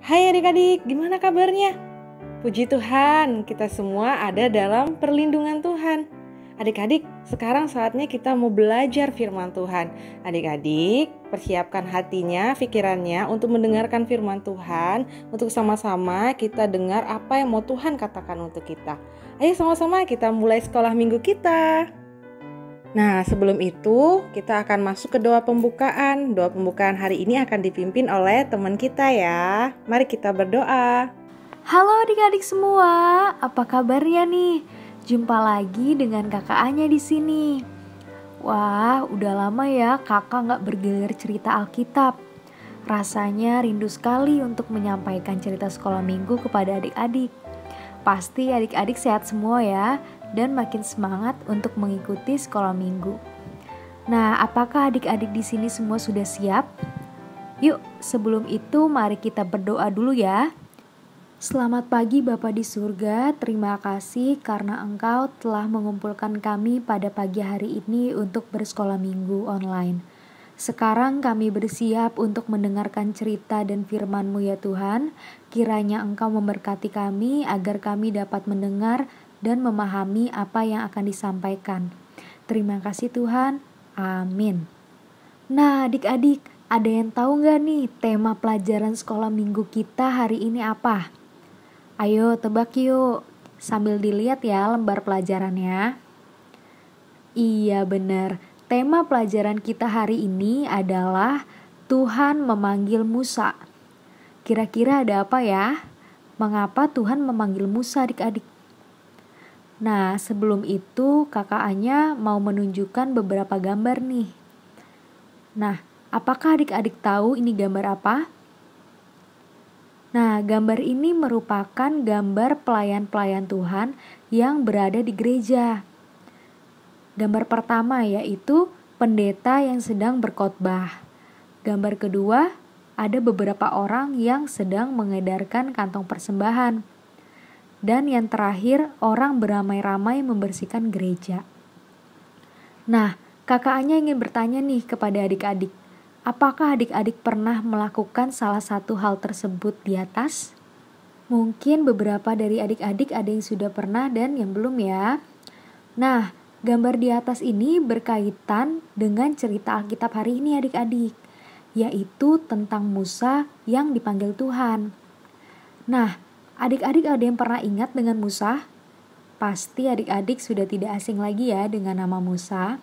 Hai adik-adik, gimana kabarnya? Puji Tuhan, kita semua ada dalam perlindungan Tuhan. Adik-adik, sekarang saatnya kita mau belajar firman Tuhan. Adik-adik, persiapkan hatinya, pikirannya untuk mendengarkan firman Tuhan, untuk sama-sama kita dengar apa yang mau Tuhan katakan untuk kita. Ayo sama-sama kita mulai sekolah minggu kita. Nah, sebelum itu kita akan masuk ke doa pembukaan. Doa pembukaan hari ini akan dipimpin oleh teman kita ya. Mari kita berdoa. Halo adik-adik semua, apa kabarnya nih? Jumpa lagi dengan kakak Anya di sini. Wah, udah lama ya kakak nggak bergilir cerita Alkitab. Rasanya rindu sekali untuk menyampaikan cerita sekolah minggu kepada adik-adik. Pasti adik-adik sehat semua ya, dan makin semangat untuk mengikuti sekolah minggu. Nah, apakah adik-adik di sini semua sudah siap? Yuk, sebelum itu mari kita berdoa dulu ya. Selamat pagi Bapa di surga, terima kasih karena Engkau telah mengumpulkan kami pada pagi hari ini untuk bersekolah minggu online. Sekarang kami bersiap untuk mendengarkan cerita dan firman-Mu ya Tuhan. Kiranya Engkau memberkati kami agar kami dapat mendengar dan memahami apa yang akan disampaikan. Terima kasih Tuhan, amin. Nah adik-adik, ada yang tahu gak nih tema pelajaran sekolah minggu kita hari ini apa? Ayo tebak yuk, sambil dilihat ya lembar pelajarannya. Iya benar, tema pelajaran kita hari ini adalah Tuhan memanggil Musa. Kira-kira ada apa ya? Mengapa Tuhan memanggil Musa adik-adik? Nah sebelum itu kakak Anya mau menunjukkan beberapa gambar nih. Nah, apakah adik-adik tahu ini gambar apa? Nah, gambar ini merupakan gambar pelayan-pelayan Tuhan yang berada di gereja. Gambar pertama yaitu pendeta yang sedang berkhotbah. Gambar kedua, ada beberapa orang yang sedang mengedarkan kantong persembahan. Dan yang terakhir, orang beramai-ramai membersihkan gereja. Nah, kakaknya ingin bertanya nih kepada adik-adik. Apakah adik-adik pernah melakukan salah satu hal tersebut di atas? Mungkin beberapa dari adik-adik ada yang sudah pernah dan yang belum ya. Nah, gambar di atas ini berkaitan dengan cerita Alkitab hari ini adik-adik, yaitu tentang Musa yang dipanggil Tuhan. Nah, adik-adik ada yang pernah ingat dengan Musa? Pasti adik-adik sudah tidak asing lagi ya dengan nama Musa.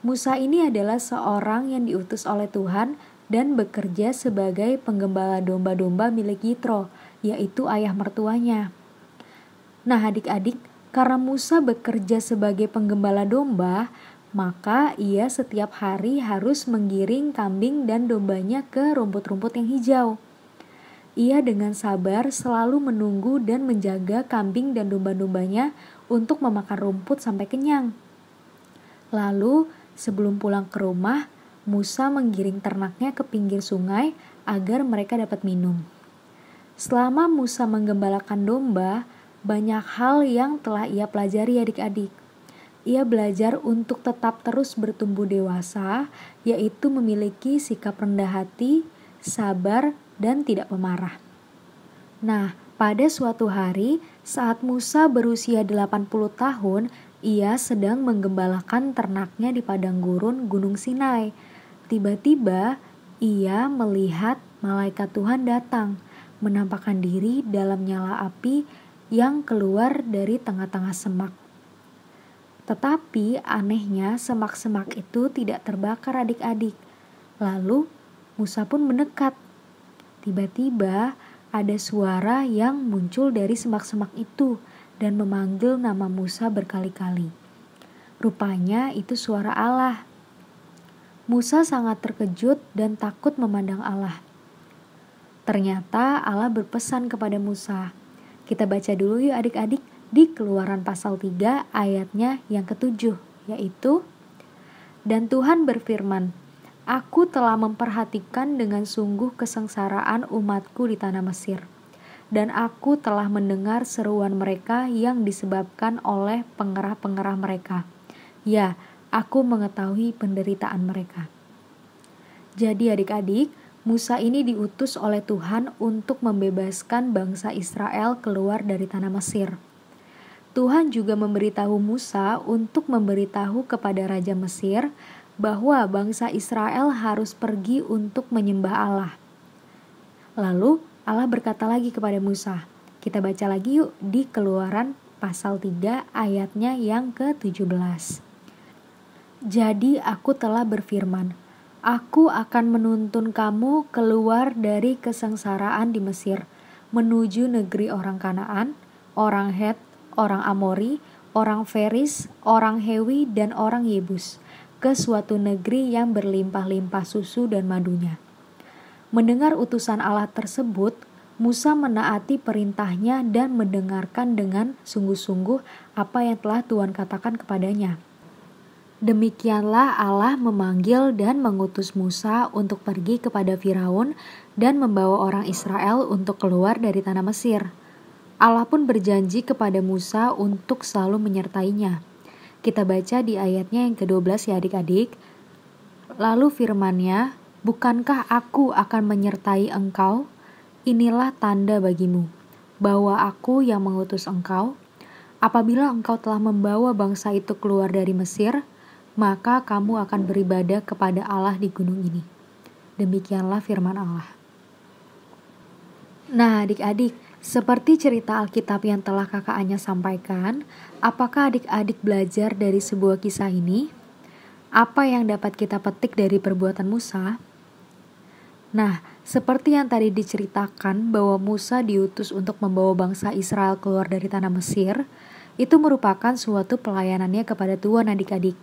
Musa ini adalah seorang yang diutus oleh Tuhan dan bekerja sebagai penggembala domba-domba milik Yitro, yaitu ayah mertuanya. Nah adik-adik, karena Musa bekerja sebagai penggembala domba, maka ia setiap hari harus menggiring kambing dan dombanya ke rumput-rumput yang hijau. Ia dengan sabar selalu menunggu dan menjaga kambing dan domba-dombanya untuk memakan rumput sampai kenyang. Lalu, sebelum pulang ke rumah, Musa menggiring ternaknya ke pinggir sungai agar mereka dapat minum. Selama Musa menggembalakan domba, banyak hal yang telah ia pelajari adik-adik. Ia belajar untuk tetap terus bertumbuh dewasa, yaitu memiliki sikap rendah hati, sabar, dan tidak pemarah. Nah, pada suatu hari, saat Musa berusia 80 tahun, ia sedang menggembalakan ternaknya di padang gurun Gunung Sinai. Tiba-tiba, ia melihat malaikat Tuhan datang, menampakkan diri dalam nyala api yang keluar dari tengah-tengah semak. Tetapi anehnya semak-semak itu tidak terbakar adik-adik. Lalu, Musa pun mendekat. Tiba-tiba, ada suara yang muncul dari semak-semak itu dan memanggil nama Musa berkali-kali. Rupanya itu suara Allah. Musa sangat terkejut dan takut memandang Allah. Ternyata Allah berpesan kepada Musa. Kita baca dulu yuk adik-adik di Keluaran pasal 3 ayatnya yang ke-7, yaitu, dan Tuhan berfirman, Aku telah memperhatikan dengan sungguh kesengsaraan umatku di tanah Mesir. Dan aku telah mendengar seruan mereka yang disebabkan oleh pengerah-pengerah mereka. Ya, aku mengetahui penderitaan mereka. Jadi adik-adik, Musa ini diutus oleh Tuhan untuk membebaskan bangsa Israel keluar dari tanah Mesir. Tuhan juga memberitahu Musa untuk memberitahu kepada Raja Mesir bahwa bangsa Israel harus pergi untuk menyembah Allah. Lalu Allah berkata lagi kepada Musa. Kita baca lagi yuk di Keluaran pasal 3 ayatnya yang ke-17. Jadi aku telah berfirman, aku akan menuntun kamu keluar dari kesengsaraan di Mesir, menuju negeri orang Kanaan, orang Het, orang Amori, orang Feris, orang Hewi, dan orang Yebus, ke suatu negeri yang berlimpah-limpah susu dan madunya. Mendengar utusan Allah tersebut, Musa menaati perintahnya dan mendengarkan dengan sungguh-sungguh apa yang telah Tuhan katakan kepadanya. Demikianlah Allah memanggil dan mengutus Musa untuk pergi kepada Firaun dan membawa orang Israel untuk keluar dari tanah Mesir. Allah pun berjanji kepada Musa untuk selalu menyertainya. Kita baca di ayatnya yang ke-12 ya adik-adik. Lalu firman-Nya, bukankah aku akan menyertai engkau? Inilah tanda bagimu, bahwa aku yang mengutus engkau. Apabila engkau telah membawa bangsa itu keluar dari Mesir, maka kamu akan beribadah kepada Allah di gunung ini. Demikianlah firman Allah. Nah adik-adik, seperti cerita Alkitab yang telah kakak Anya sampaikan, apakah adik-adik belajar dari sebuah kisah ini? Apa yang dapat kita petik dari perbuatan Musa? Nah, seperti yang tadi diceritakan bahwa Musa diutus untuk membawa bangsa Israel keluar dari tanah Mesir, itu merupakan suatu pelayanannya kepada Tuhan adik-adik.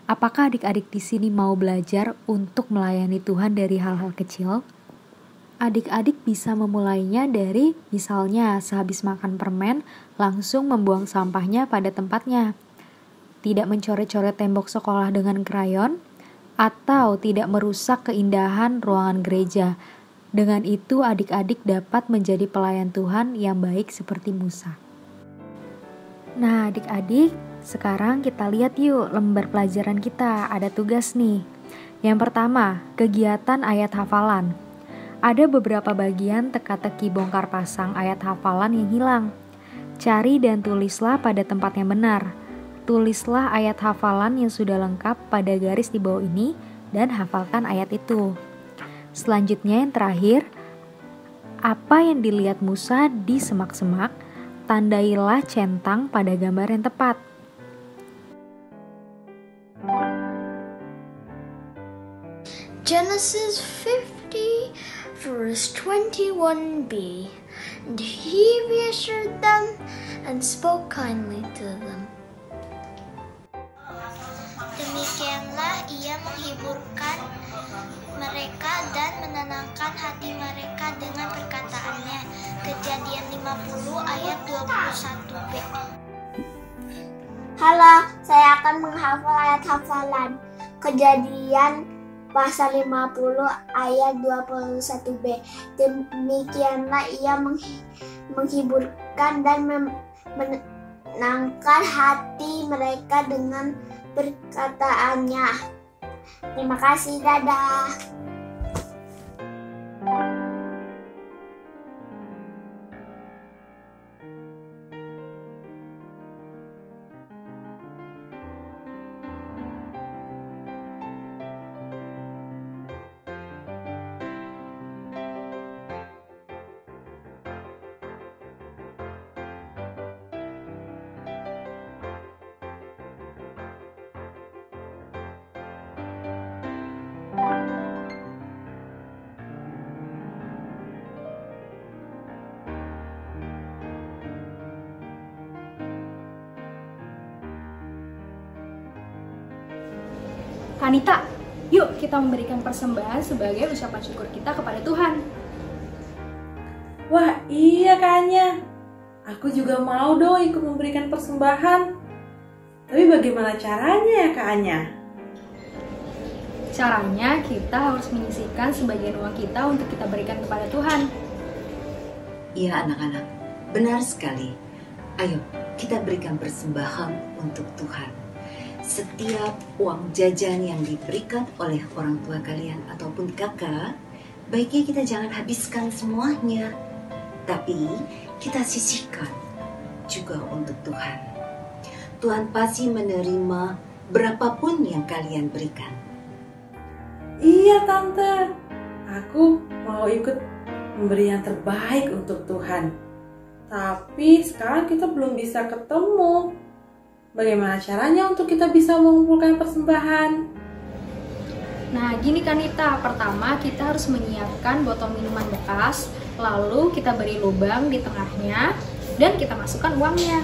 Apakah adik-adik di sini mau belajar untuk melayani Tuhan dari hal-hal kecil? Adik-adik bisa memulainya dari misalnya sehabis makan permen langsung membuang sampahnya pada tempatnya. Tidak mencoret-coret tembok sekolah dengan krayon, atau tidak merusak keindahan ruangan gereja. Dengan itu adik-adik dapat menjadi pelayan Tuhan yang baik seperti Musa. Nah adik-adik, sekarang kita lihat yuk lembar pelajaran kita, ada tugas nih. Yang pertama, kegiatan ayat hafalan. Ada beberapa bagian teka-teki bongkar pasang ayat hafalan yang hilang. Cari dan tulislah pada tempat yang benar. Tulislah ayat hafalan yang sudah lengkap pada garis di bawah ini dan hafalkan ayat itu. Selanjutnya yang terakhir, apa yang dilihat Musa di semak-semak, tandailah centang pada gambar yang tepat. Genesis 50 verse 21b. And he reassured them and spoke kindly to them. Demikianlah ia menghiburkan mereka dan menenangkan hati mereka dengan perkataannya. Kejadian 50 ayat 21b. Halo, saya akan menghafal ayat hafalan. Kejadian pasal 50 ayat 21b. Demikianlah ia menghiburkan dan menenangkan hati mereka dengan perkataannya. Terima kasih, dadah. Kanita, yuk kita memberikan persembahan sebagai ucapan syukur kita kepada Tuhan. Wah iya Kak Anya, aku juga mau dong ikut memberikan persembahan. Tapi bagaimana caranya ya Kak Anya? Caranya kita harus menyisihkan sebagian uang kita untuk kita berikan kepada Tuhan. Iya anak-anak, benar sekali. Ayo kita berikan persembahan untuk Tuhan. Setiap uang jajan yang diberikan oleh orang tua kalian ataupun kakak, baiknya kita jangan habiskan semuanya, tapi kita sisihkan juga untuk Tuhan. Tuhan pasti menerima berapapun yang kalian berikan. Iya Tante, aku mau ikut memberi yang terbaik untuk Tuhan. Tapi sekarang kita belum bisa ketemu. Bagaimana caranya untuk kita bisa mengumpulkan persembahan? Nah, gini kan Nita, pertama kita harus menyiapkan botol minuman bekas, lalu kita beri lubang di tengahnya, dan kita masukkan uangnya.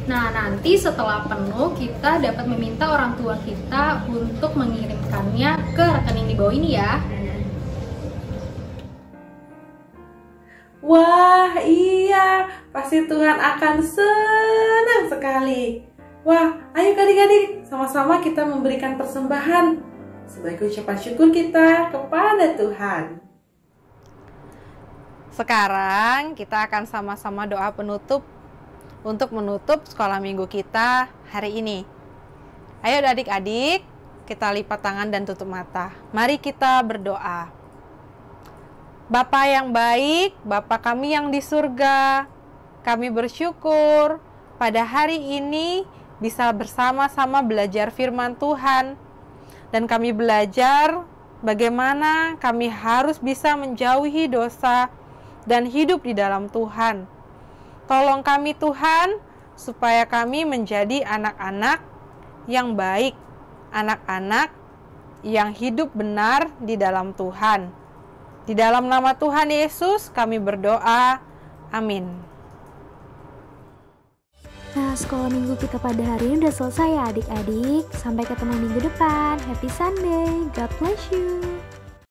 Nah, nanti setelah penuh, kita dapat meminta orang tua kita untuk mengirimkannya ke rekening di bawah ini ya. Wah, iya, pasti Tuhan akan senang sekali. Wah, ayo adik-adik, sama-sama kita memberikan persembahan sebagai ucapan syukur kita kepada Tuhan. Sekarang kita akan sama-sama doa penutup untuk menutup sekolah minggu kita hari ini. Ayo adik-adik, kita lipat tangan dan tutup mata. Mari kita berdoa. Bapa yang baik, Bapa kami yang di surga, kami bersyukur pada hari ini bisa bersama-sama belajar firman Tuhan. Dan kami belajar bagaimana kami harus bisa menjauhi dosa dan hidup di dalam Tuhan. Tolong kami Tuhan, supaya kami menjadi anak-anak yang baik, anak-anak yang hidup benar di dalam Tuhan. Di dalam nama Tuhan Yesus kami berdoa. Amin. Nah, sekolah minggu kita pada hari ini udah selesai ya adik-adik. Sampai ketemu minggu depan. Happy Sunday. God bless you.